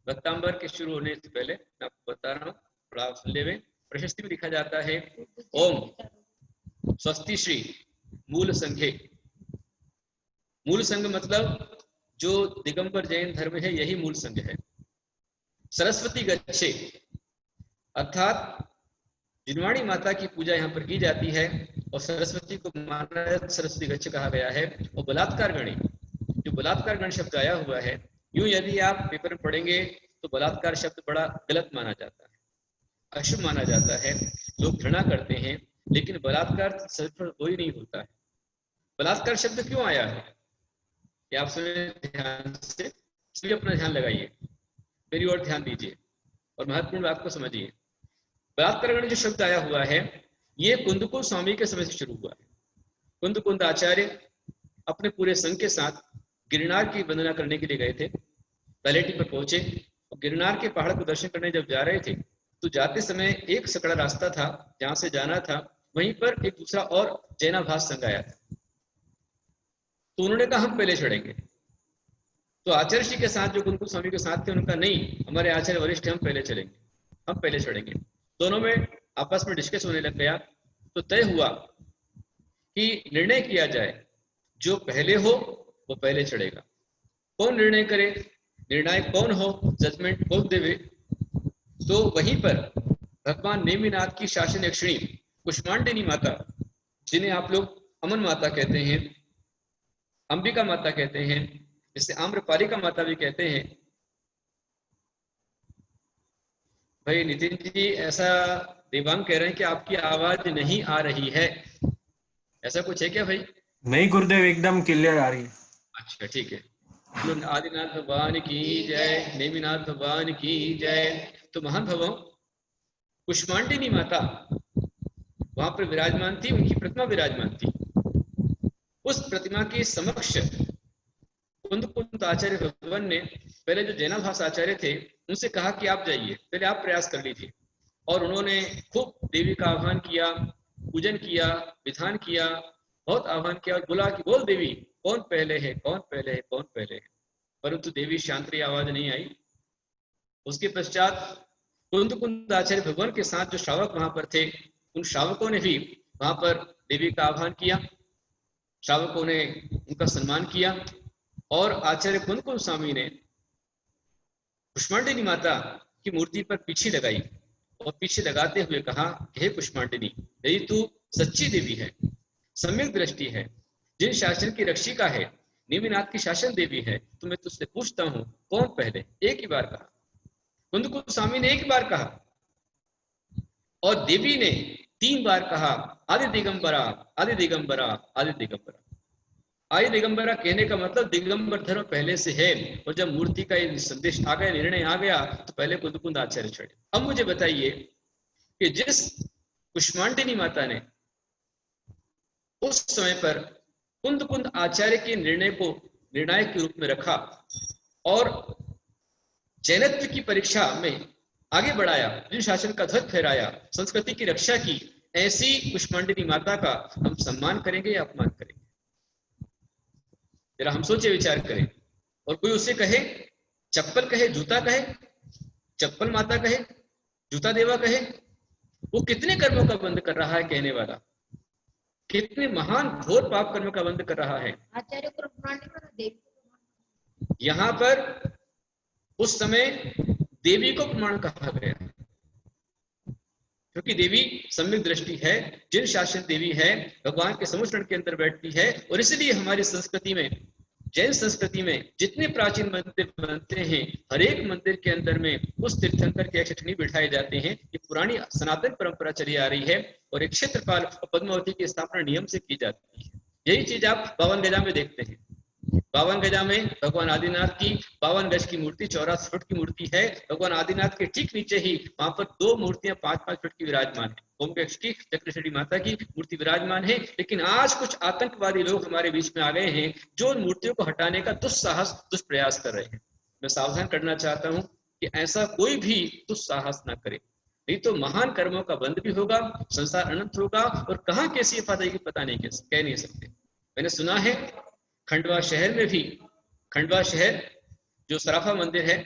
भक्तांबर के शुरू होने से पहले मैं आपको बता रहा हूँ, थोड़ा आप सुन ले। प्रशस्ति में लिखा जाता है ओम स्वस्ति श्री मूल संघे। मूल संघ मतलब जो दिगंबर जैन धर्म है यही मूल संघ है। सरस्वती गच्छे अर्थात जिनवाणी माता की पूजा यहाँ पर की जाती है और सरस्वती को माना सरस्वती गच्छ कहा गया है। और बलात्कार गणी, जो बलात्कार गण शब्द आया हुआ है, यूं यदि आप पेपर में पढ़ेंगे तो बलात्कार शब्द बड़ा गलत माना जाता है, अशुभ माना जाता है, लोग घृणा करते हैं, लेकिन बलात्कार सिर्फ वही नहीं होता है। बलात्कार शब्द क्यों आया है ये आप सुने ध्यान से, इसलिए अपना ध्यान लगाइए, मेरी ओर ध्यान दीजिए और महत्वपूर्ण बात को समझिए। बलात्कार गण जो शब्द आया हुआ है ये कुंदकुल स्वामी के समय से शुरू हुआ है। कुंद आचार्य अपने पूरे संघ के साथ गिरनार की वंदना करने के लिए गए थे। तलेटी पर पहुंचे और गिरनार के पहाड़ को दर्शन करने जब जा रहे थे तो जाते समय एक सकड़ा रास्ता था जहां से जाना था, वहीं पर एक दूसरा और जैनाभास संघ आया था। तो उन्होंने कहा हम पहले चढ़ेंगे। तो आचार्य जी के साथ जो कुंदकुल स्वामी के साथ थे उनका नहीं, हमारे आचार्य वरिष्ठ हम पहले चलेंगे, हम पहले चढ़ेंगे। दोनों में आपस में डिस्कस होने लग गया। तो तय हुआ कि निर्णय किया जाए, जो पहले हो वो पहले चढ़ेगा। कौन निर्णय करे, निर्णायक कौन हो, जजमेंट कौन देवे? तो वहीं पर भगवान नेमिनाथ की शासन यक्षिणी कुष्मांडिनी माता, जिन्हें आप लोग अमन माता कहते हैं, अंबिका माता कहते हैं, जिसे आम्रपालिका माता भी कहते हैं। भाई नितिन जी, ऐसा देवांग कह रहे हैं कि आपकी आवाज नहीं आ रही है, ऐसा कुछ है क्या भाई? नहीं गुरुदेव, एकदम क्लियर आ रही है। अच्छा ठीक है। आदिनाथ भगवान की जय, नेमिनाथ भगवान की जय। तो महान भवों कुष्मांडिनी माता वहां पर विराजमान थी, उनकी प्रतिमा विराजमान थी। उस प्रतिमा के समक्ष कुंद आचार्य भगवान ने पहले जो जैनाभास आचार्य थे उनसे कहा कि आप जाइए, पहले आप प्रयास कर लीजिए। और उन्होंने खूब देवी का आह्वान किया, पूजन किया, विधान किया, बहुत आह्वान किया और बोला कि बोल देवी कौन पहले है, कौन पहले है, कौन पहले है। परंतु देवी शांति आवाज नहीं आई। उसके पश्चात कुंद आचार्य भगवान के साथ जो श्रावक वहां पर थे उन श्रावकों ने भी वहां पर देवी का आह्वान किया, श्रावकों ने उनका सम्मान किया और आचार्य कुंद स्वामी ने कुष्मांडिनी माता की मूर्ति पर पीछे लगाई और पीछे लगाते हुए कहा, हे कुष्मांडिनी, यदि तू सच्ची देवी है, सम्यक दृष्टि है, जिन शासन की रक्षिका है, नेमिनाथ की शासन देवी है, तो मैं तुझसे पूछता हूं कौन पहले? एक ही बार कहा, कुंद स्वामी ने एक बार कहा और देवी ने 3 बार कहा, आदि दिगंबरा, आदि दिगंबरा, आदि दिगंबरा। आदि दिगंबरा कहने का मतलब दिगंबर धर्म पहले से है। और जब मूर्ति का ये संदेश आ गया, निर्णय आ गया, तो पहले कुंद आचार्य चढ़े। अब मुझे बताइए कि जिस कुष्मांडिनी माता ने उस समय पर कुंद आचार्य के निर्णय को निर्णायक के रूप में रखा और जैनत्व की परीक्षा में आगे बढ़ाया, जिन शासन का ध्वज फहराया, संस्कृति की रक्षा की, ऐसी कुष्मांडिनी माता का हम सम्मान करेंगे या अपमान करेंगे? जरा हम सोचे विचार करें। और कोई उसे कहे चप्पल कहे, जूता कहे, चप्पल माता कहे, जूता देवा कहे, वो कितने कर्मों का बंद कर रहा है कहने वाला, कितने महान घोर पाप कर्म का बंद कर रहा है। आचार्य को यहाँ पर उस समय देवी को प्रमाण कहा गया, क्योंकि देवी सम्यक दृष्टि है, जिन शासन देवी है, भगवान के समुचरण के अंदर बैठती है। और इसलिए हमारी संस्कृति में, जैन संस्कृति में जितने प्राचीन मंदिर बनते हैं, हर एक मंदिर के अंदर में उस तीर्थंकर के अक्षठनी बिठाए जाते हैं। ये पुरानी सनातन परंपरा चली आ रही है और एक क्षेत्रपाल और पद्मावती की स्थापना नियम से की जाती है। यही चीज आप 52 गजा में देखते हैं। 52 गजा में भगवान आदिनाथ की 52 गज की मूर्ति 84 फुट की मूर्ति है। भगवान आदिनाथ के ठीक नीचे ही वहां पर 2 मूर्तियां 5-5 फुट की विराजमान है। ओमकेश की, चक्रश्री माता की मूर्ति विराजमान है। लेकिन आज कुछ आतंकवादी लोग हमारे बीच में आ गए हैं जो उन मूर्तियों को हटाने का दुस्साहस, दुष्प्रयास कर रहे हैं। मैं सावधान करना चाहता हूं कि ऐसा कोई भी दुस्साहस ना करे, नहीं तो महान कर्मों का बंद भी होगा, संसार अनंत होगा और कहां कैसी आफत आएगी पता नहीं, कह नहीं सकते। मैंने सुना है खंडवा शहर में भी, खंडवा शहर जो सराफा मंदिर है,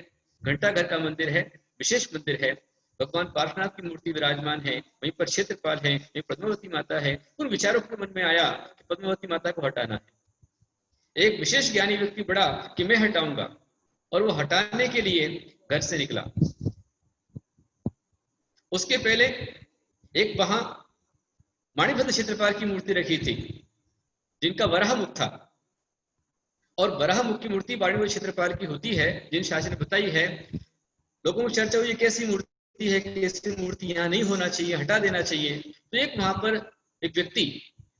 घंटा घर का मंदिर है, विशेष मंदिर है। भगवान पार्श्वनाथ की मूर्ति विराजमान है, वहीं पर क्षेत्रपाल है, वहीं पद्मावती माता है। उन विचारों के मन में आया कि पद्मावती माता को हटाना है। एक विशेष ज्ञानी व्यक्ति बढ़ा कि मैं हटाऊंगा, और वो हटाने के लिए घर से निकला। उसके पहले एक वहां माणिभद्र क्षेत्रपाल की मूर्ति रखी थी, जिनका वराह मुख था। और वराह मुख की मूर्ति माणिभद्र क्षेत्रपाल की होती है, जिन शास्त्र ने बताई है। लोगों में चर्चा हुई कैसी मूर्ति है, कैसी मूर्ति यहाँ नहीं होना चाहिए, हटा देना चाहिए। तो एक वहां पर एक व्यक्ति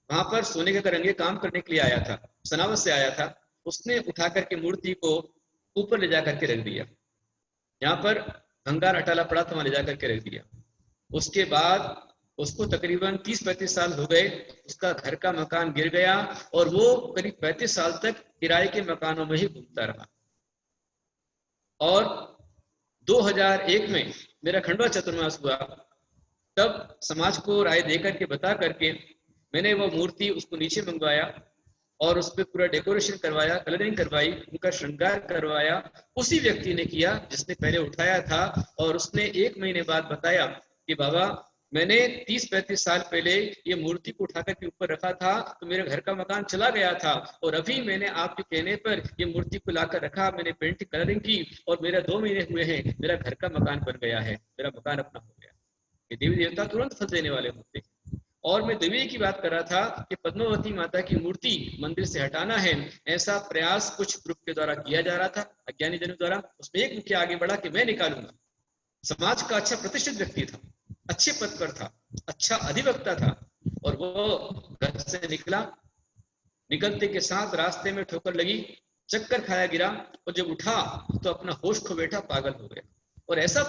वहां पर सोने के रंगे काम करने के लिए आया था, सनावत से आया था। उसने उठा करके मूर्ति को ऊपर ले जाकर के रख दिया, यहाँ पर भंगार अटाला पड़ा था, वहां ले जाकर के रख दिया। उसके बाद उसको तकरीबन 30-35 साल हो गए। उसका घर का मकान गिर गया और वो करीब 35 साल तक किराए के मकानों में ही घूमता रहा। और 2001 में मेरा खंडवा चतुर्मास हुआ, तब समाज को राय देकर के बता करके मैंने वो मूर्ति उसको नीचे मंगवाया और उस पर पूरा डेकोरेशन करवाया, कलरिंग करवाई, उनका श्रृंगार करवाया। उसी व्यक्ति ने किया जिसने पहले उठाया था। और उसने 1 महीने बाद बताया कि बाबा, मैंने 30-35 साल पहले ये मूर्ति को उठाकर के ऊपर रखा था, तो मेरे घर का मकान चला गया था, और अभी मैंने आपके कहने पर ये मूर्ति को लाकर रखा, मैंने पेंटिंग कलरिंग की, और मेरा 2 महीने हुए हैं, मेरा घर का मकान बन गया है, मेरा मकान अपना हो गया। ये देवी देवता तुरंत फल देने वाले होते हैं। और मैं देवी की बात कर रहा था कि पद्मावती माता की मूर्ति मंदिर से हटाना है, ऐसा प्रयास कुछ ग्रुप के द्वारा किया जा रहा था, अज्ञानी जनों द्वारा। उसमें एक मुखिया आगे बढ़ा कि मैं निकालूंगा। समाज का अच्छा प्रतिष्ठित व्यक्ति था, अच्छे पद पर था, अच्छा अधिवक्ता था, और वो घर से निकला। निकलते के साथ रास्ते में ठोकर लगी, चक्कर खाया, गिरा, और जब उठा तो अपना होश खो बैठा, पागल हो गया। और ऐसा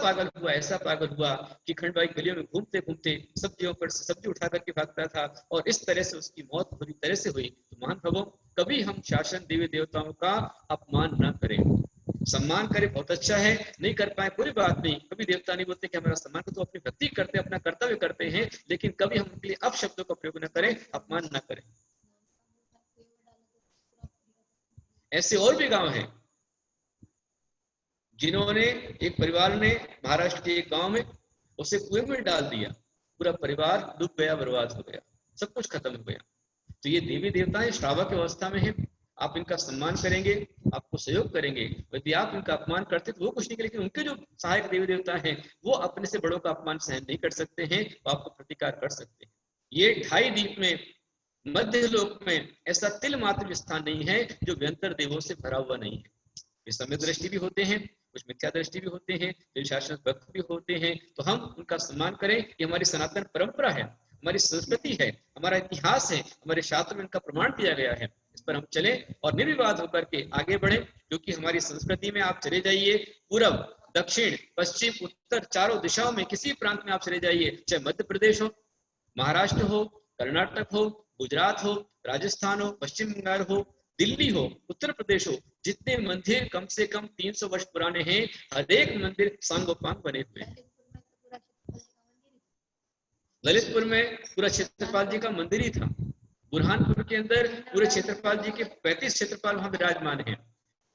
पागल हुआ कि खंडवा की गलियों में घूमते घूमते सब्जियों पर सब्जी उठा करके भागता था, और इस तरह से उसकी मौत बुरी तरह से हुई। तो महानुभावों, कभी हम शासन देवी देवताओं का अपमान न करें, सम्मान करें, बहुत अच्छा है। नहीं कर पाए कोई बात नहीं, कभी देवता नहीं बोलते कि हमारा सम्मान करो, तो अपनी भक्ति करते, अपना कर्तव्य करते हैं, लेकिन कभी हम उनके लिए अपशब्दों का प्रयोग न करें, अपमान न करें। ऐसे और भी गांव हैं जिन्होंने, एक परिवार ने महाराष्ट्र के एक गांव में उसे कुएं में डाल दिया, पूरा परिवार डूब गया, बर्बाद हो गया, सब कुछ खत्म हो गया। तो ये देवी देवता श्रावक अवस्था में है, आप इनका सम्मान करेंगे, आपको सहयोग करेंगे। यदि आप इनका अपमान करते तो वो कुछ नहीं, लेकिन उनके जो सहायक देवी देवता हैं वो अपने से बड़ों का अपमान सहन नहीं कर सकते हैं, वो आपको प्रतिकार कर सकते हैं। ये 2.5 द्वीप में मध्य लोक में ऐसा तिल मात्र स्थान नहीं है जो व्यंतर देवों से भरा हुआ नहीं है। ये सम्यक दृष्टि भी होते हैं, कुछ मिथ्या दृष्टि भी होते हैं, जो शासन भक्त भी होते हैं। तो हम उनका सम्मान करें, ये हमारी सनातन परंपरा है, हमारी संस्कृति है, हमारा इतिहास है, हमारे शास्त्र में इनका प्रमाण दिया गया है। इस पर हम चले और निर्विवाद होकर के आगे बढ़े, क्योंकि हमारी संस्कृति में आप चले जाइए, पूर्व, दक्षिण, पश्चिम, उत्तर, चारों दिशाओं में किसी प्रांत में आप चले जाइए, चाहे मध्य प्रदेश हो, महाराष्ट्र हो, कर्नाटक हो, गुजरात हो, राजस्थान हो, पश्चिम बंगाल हो, दिल्ली हो, उत्तर प्रदेश हो, जितने मंदिर कम से कम 300 वर्ष पुराने हैं, हर एक मंदिर सांगोपांग बने हुए हैं। ललितपुर में पूरा क्षेत्रपाल जी का मंदिर ही था। बुरहानपुर के अंदर पूरे क्षेत्रपाल जी के 35 क्षेत्रपाल वहां विराजमान हैं।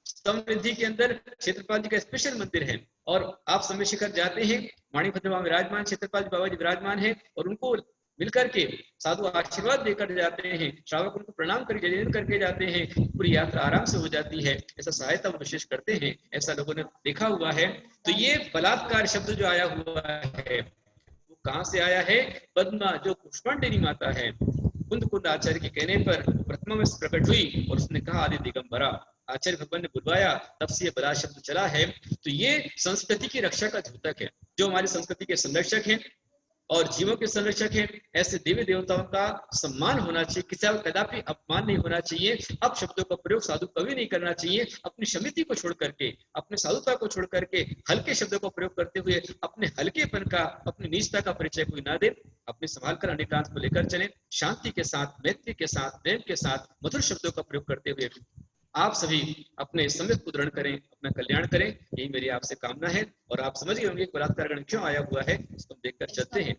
समृद्धि के अंदर क्षेत्रपाल जी का स्पेशल मंदिर है। और आप समय शिखर जाते हैं, माणिभद्र वहां विराजमान क्षेत्रपाल जी बाबा जी विराजमान है, और उनको मिलकर के साधु आशीर्वाद देकर जाते हैं, श्रावक उनको प्रणाम करके जय करके जाते हैं, पूरी यात्रा आराम से हो जाती है। ऐसा सहायता विशेष करते हैं, ऐसा लोगों ने देखा हुआ है। तो ये बलात्कार शब्द जो आया हुआ है वो कहाँ से आया है? पद्मा जो पुष्पांडेनी माता है, कुंद कुंद आचार्य के कहने पर प्रथमा में प्रकट हुई और उसने कहा आदि दिगंबरा, आचार्य भगवान ने बुलवाया, तब से ये बला शब्द चला है। तो ये संस्कृति की रक्षा का द्योतक है, जो हमारी संस्कृति के संरक्षक हैं और जीवों के संरक्षक हैं। ऐसे देवी देवताओं का सम्मान होना चाहिए, किसी का कदापि अपमान नहीं होना चाहिए, अब शब्दों का प्रयोग साधु कभी नहीं करना चाहिए। अपनी समिति को छोड़ करके, अपने साधुता को छोड़ करके हल्के शब्दों का प्रयोग करते हुए अपने हल्केपन का, अपनी नीचता का परिचय कोई ना दे। अपने संभाल कर अनेकांत को लेकर चले, शांति के साथ, मैत्री के साथ, प्रेम के साथ मधुर शब्दों का प्रयोग करते हुए आप सभी अपने सम्यक को दृढ़ करें, अपना कल्याण करें, यही मेरी आपसे कामना है। और आप समझ गए होंगे बलात्कार गण क्यों आया हुआ है, इसको देखकर चलते हैं।